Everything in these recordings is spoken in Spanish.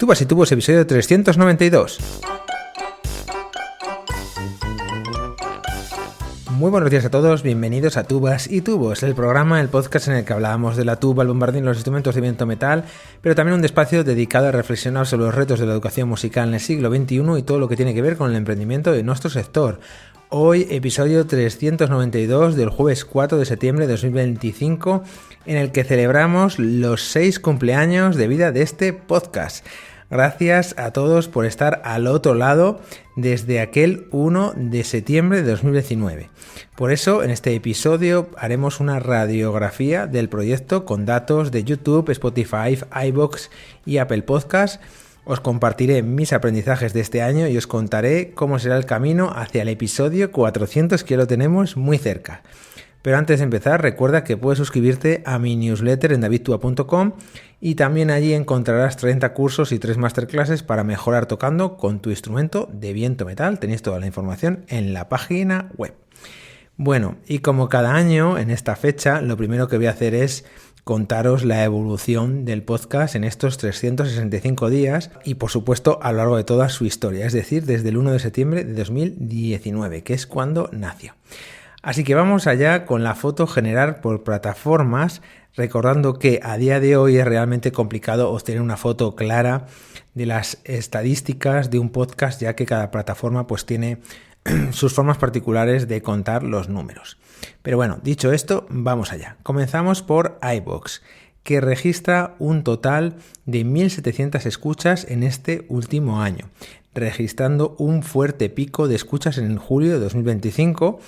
Tubas y Tubos, episodio 392. Muy buenos días a todos, bienvenidos a Tubas y Tubos, el programa, el podcast en el que hablábamos de la tuba, el bombardín, los instrumentos de viento metal, pero también un espacio dedicado a reflexionar sobre los retos de la educación musical en el siglo XXI y todo lo que tiene que ver con el emprendimiento de nuestro sector. Hoy, episodio 392 del jueves 4 de septiembre de 2025, en el que celebramos los 6 cumpleaños de vida de este podcast. Gracias a todos por estar al otro lado desde aquel 1 de septiembre de 2019. Por eso, en este episodio haremos una radiografía del proyecto con datos de YouTube, Spotify, iVoox y Apple Podcast. Os compartiré mis aprendizajes de este año y os contaré cómo será el camino hacia el episodio 400, que lo tenemos muy cerca. Pero antes de empezar, recuerda que puedes suscribirte a mi newsletter en davidtua.com y también allí encontrarás 30 cursos y 3 masterclasses para mejorar tocando con tu instrumento de viento metal. Tenéis toda la información en la página web. Bueno, y como cada año en esta fecha, lo primero que voy a hacer es contaros la evolución del podcast en estos 365 días y por supuesto a lo largo de toda su historia, es decir, desde el 1 de septiembre de 2019, que es cuando nació. Así que vamos allá con la foto general por plataformas, recordando que a día de hoy es realmente complicado obtener una foto clara de las estadísticas de un podcast, ya que cada plataforma pues tiene sus formas particulares de contar los números. Pero bueno, dicho esto, vamos allá. Comenzamos por iVoox, que registra un total de 1.700 escuchas en este último año, registrando un fuerte pico de escuchas en julio de 2025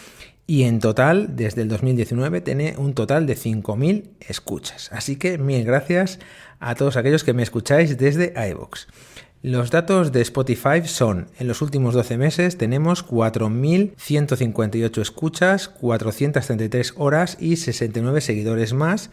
y en total, desde el 2019, tiene un total de 5.000 escuchas. Así que mil gracias a todos aquellos que me escucháis desde iVoox. Los datos de Spotify son, en los últimos 12 meses tenemos 4.158 escuchas, 433 horas y 69 seguidores más.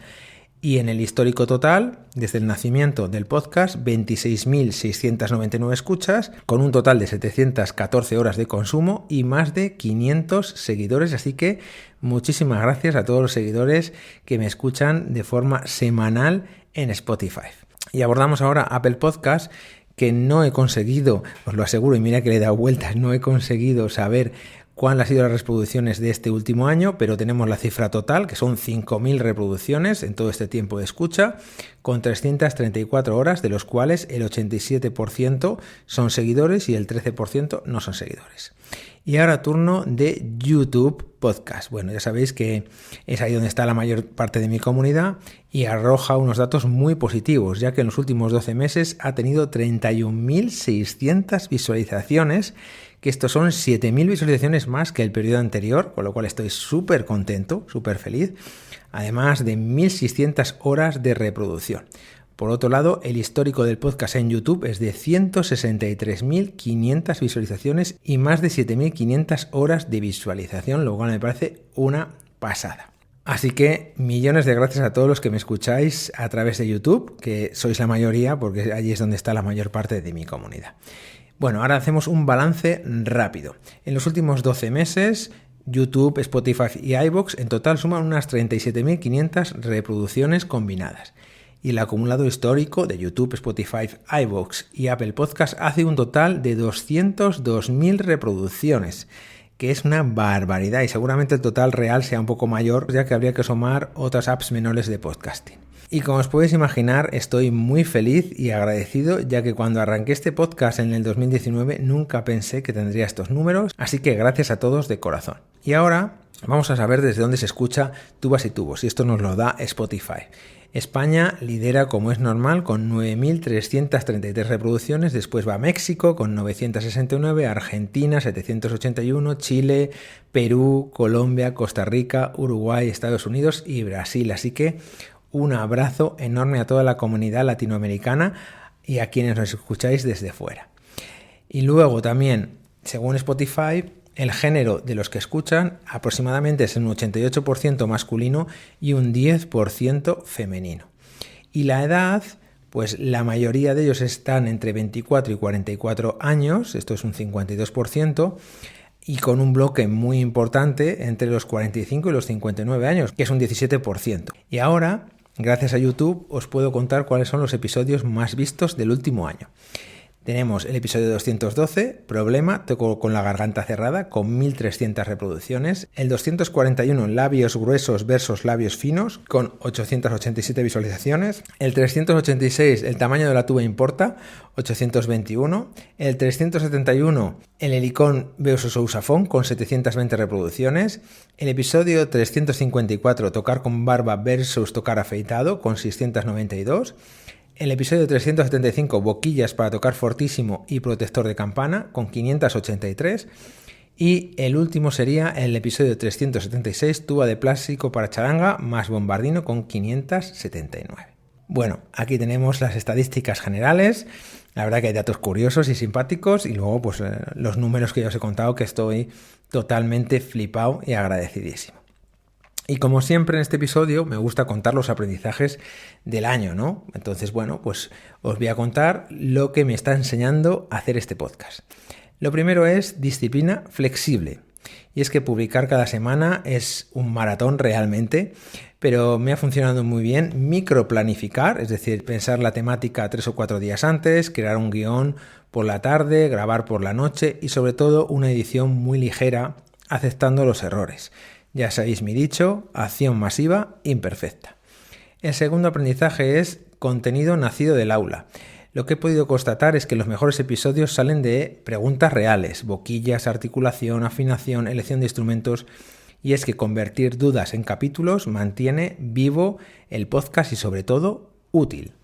Y en el histórico total, desde el nacimiento del podcast, 26.699 escuchas, con un total de 714 horas de consumo y más de 500 seguidores. Así que muchísimas gracias a todos los seguidores que me escuchan de forma semanal en Spotify. Y abordamos ahora Apple Podcast, que no he conseguido, os lo aseguro, y mira que le he dado vueltas, no he conseguido saber cuáles han sido las reproducciones de este último año, pero tenemos la cifra total, que son 5.000 reproducciones en todo este tiempo de escucha, con 334 horas, de los cuales el 87% son seguidores y el 13% no son seguidores. Y ahora turno de YouTube Podcast. Bueno, ya sabéis que es ahí donde está la mayor parte de mi comunidad y arroja unos datos muy positivos, ya que en los últimos 12 meses ha tenido 31.600 visualizaciones, que estos son 7.000 visualizaciones más que el periodo anterior, con lo cual estoy súper contento, súper feliz, además de 1.600 horas de reproducción. Por otro lado, el histórico del podcast en YouTube es de 163.500 visualizaciones y más de 7.500 horas de visualización, lo cual me parece una pasada. Así que millones de gracias a todos los que me escucháis a través de YouTube, que sois la mayoría porque allí es donde está la mayor parte de mi comunidad. Bueno, ahora hacemos un balance rápido. En los últimos 12 meses, YouTube, Spotify y iVoox en total suman unas 37.500 reproducciones combinadas. Y el acumulado histórico de YouTube, Spotify, iVoox y Apple Podcast hace un total de 202.000 reproducciones, que es una barbaridad y seguramente el total real sea un poco mayor, ya que habría que sumar otras apps menores de podcasting. Y como os podéis imaginar, estoy muy feliz y agradecido, ya que cuando arranqué este podcast en el 2019 nunca pensé que tendría estos números, así que gracias a todos de corazón. Y ahora vamos a saber desde dónde se escucha Tubas y Tubos, y esto nos lo da Spotify. España lidera, como es normal, con 9.333 reproducciones, después va México con 969, Argentina 781, Chile, Perú, Colombia, Costa Rica, Uruguay, Estados Unidos y Brasil. Así que un abrazo enorme a toda la comunidad latinoamericana y a quienes nos escucháis desde fuera. Y luego también, según Spotify, el género de los que escuchan aproximadamente es un 88% masculino y un 10% femenino. Y la edad, pues la mayoría de ellos están entre 24 y 44 años, esto es un 52%, y con un bloque muy importante entre los 45 y los 59 años, que es un 17%. Y ahora gracias a YouTube os puedo contar cuáles son los episodios más vistos del último año. Tenemos el episodio 212, Problema, toco con la garganta cerrada, con 1300 reproducciones. El 241, Labios gruesos versus labios finos, con 887 visualizaciones. El 386, El tamaño de la tuba importa, 821. El 371, El helicón versus Usafón, con 720 reproducciones. El episodio 354, Tocar con barba versus tocar afeitado, con 692. El episodio 375, Boquillas para tocar fortísimo y protector de campana, con 583. Y el último sería el episodio 376, Tuba de plástico para charanga más bombardino, con 579. Bueno, aquí tenemos las estadísticas generales. La verdad que hay datos curiosos y simpáticos, y luego pues los números que ya os he contado, que estoy totalmente flipado y agradecidísimo. Y como siempre en este episodio me gusta contar los aprendizajes del año, ¿no? Entonces, bueno, pues os voy a contar lo que me está enseñando a hacer este podcast. Lo primero es disciplina flexible. Y es que publicar cada semana es un maratón realmente, pero me ha funcionado muy bien microplanificar, es decir, pensar la temática 3 o 4 días antes, crear un guión por la tarde, grabar por la noche y sobre todo una edición muy ligera, aceptando los errores. Ya sabéis mi dicho, acción masiva imperfecta. El segundo aprendizaje es contenido nacido del aula. Lo que he podido constatar es que los mejores episodios salen de preguntas reales, boquillas, articulación, afinación, elección de instrumentos, y es que convertir dudas en capítulos mantiene vivo el podcast y sobre todo útil.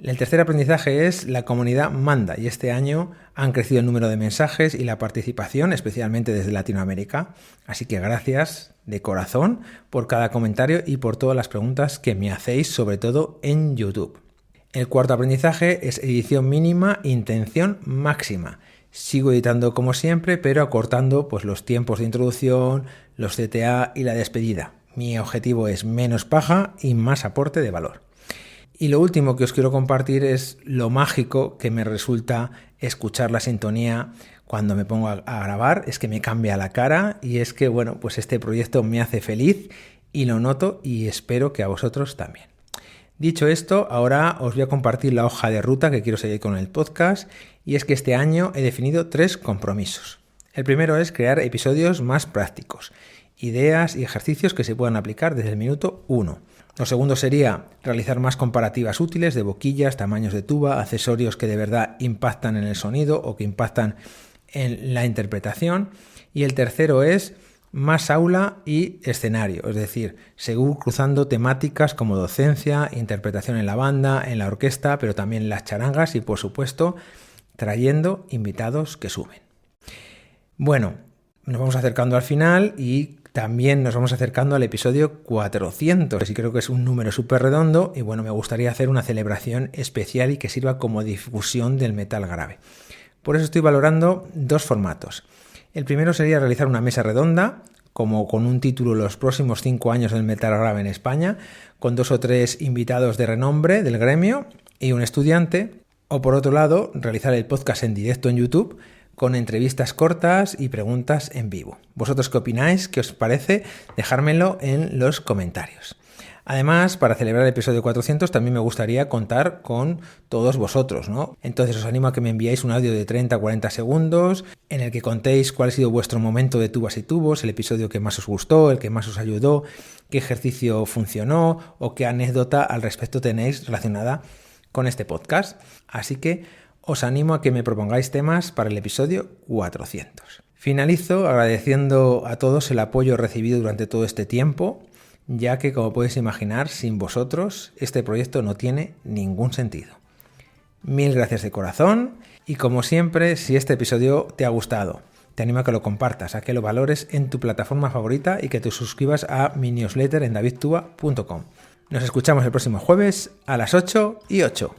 El tercer aprendizaje es la comunidad manda, y este año han crecido el número de mensajes y la participación, especialmente desde Latinoamérica. Así que gracias de corazón por cada comentario y por todas las preguntas que me hacéis, sobre todo en YouTube. El cuarto aprendizaje es edición mínima, intención máxima. Sigo editando como siempre, pero acortando pues los tiempos de introducción, los CTA y la despedida. Mi objetivo es menos paja y más aporte de valor. Y lo último que os quiero compartir es lo mágico que me resulta escuchar la sintonía cuando me pongo a grabar. Es que me cambia la cara y es que, bueno, pues este proyecto me hace feliz y lo noto y espero que a vosotros también. Dicho esto, ahora os voy a compartir la hoja de ruta que quiero seguir con el podcast, y es que este año he definido 3 compromisos. El primero es crear episodios más prácticos, ideas y ejercicios que se puedan aplicar desde el minuto 1. Lo segundo sería realizar más comparativas útiles de boquillas, tamaños de tuba, accesorios que de verdad impactan en el sonido o que impactan en la interpretación. Y el tercero es más aula y escenario, es decir, seguir cruzando temáticas como docencia, interpretación en la banda, en la orquesta, pero también en las charangas y, por supuesto, trayendo invitados que sumen. Bueno, nos vamos acercando al final y también nos vamos acercando al episodio 400, y creo que es un número súper redondo y bueno, me gustaría hacer una celebración especial y que sirva como difusión del metal grave. Por eso estoy valorando 2 formatos. El primero sería realizar una mesa redonda, como con un título Los próximos 5 años del metal grave en España, con 2 o 3 invitados de renombre del gremio y un estudiante. O por otro lado, realizar el podcast en directo en YouTube, con entrevistas cortas y preguntas en vivo. ¿Vosotros qué opináis? ¿Qué os parece? Dejármelo en los comentarios. Además, para celebrar el episodio 400 también me gustaría contar con todos vosotros, ¿no? Entonces os animo a que me enviáis un audio de 30 a 40 segundos en el que contéis cuál ha sido vuestro momento de tubas y tubos, el episodio que más os gustó, el que más os ayudó, qué ejercicio funcionó o qué anécdota al respecto tenéis relacionada con este podcast. Así que os animo a que me propongáis temas para el episodio 400. Finalizo agradeciendo a todos el apoyo recibido durante todo este tiempo, ya que, como podéis imaginar, sin vosotros este proyecto no tiene ningún sentido. Mil gracias de corazón y, como siempre, si este episodio te ha gustado, te animo a que lo compartas, a que lo valores en tu plataforma favorita y que te suscribas a mi newsletter en davidtuba.com. Nos escuchamos el próximo jueves a las 8:08.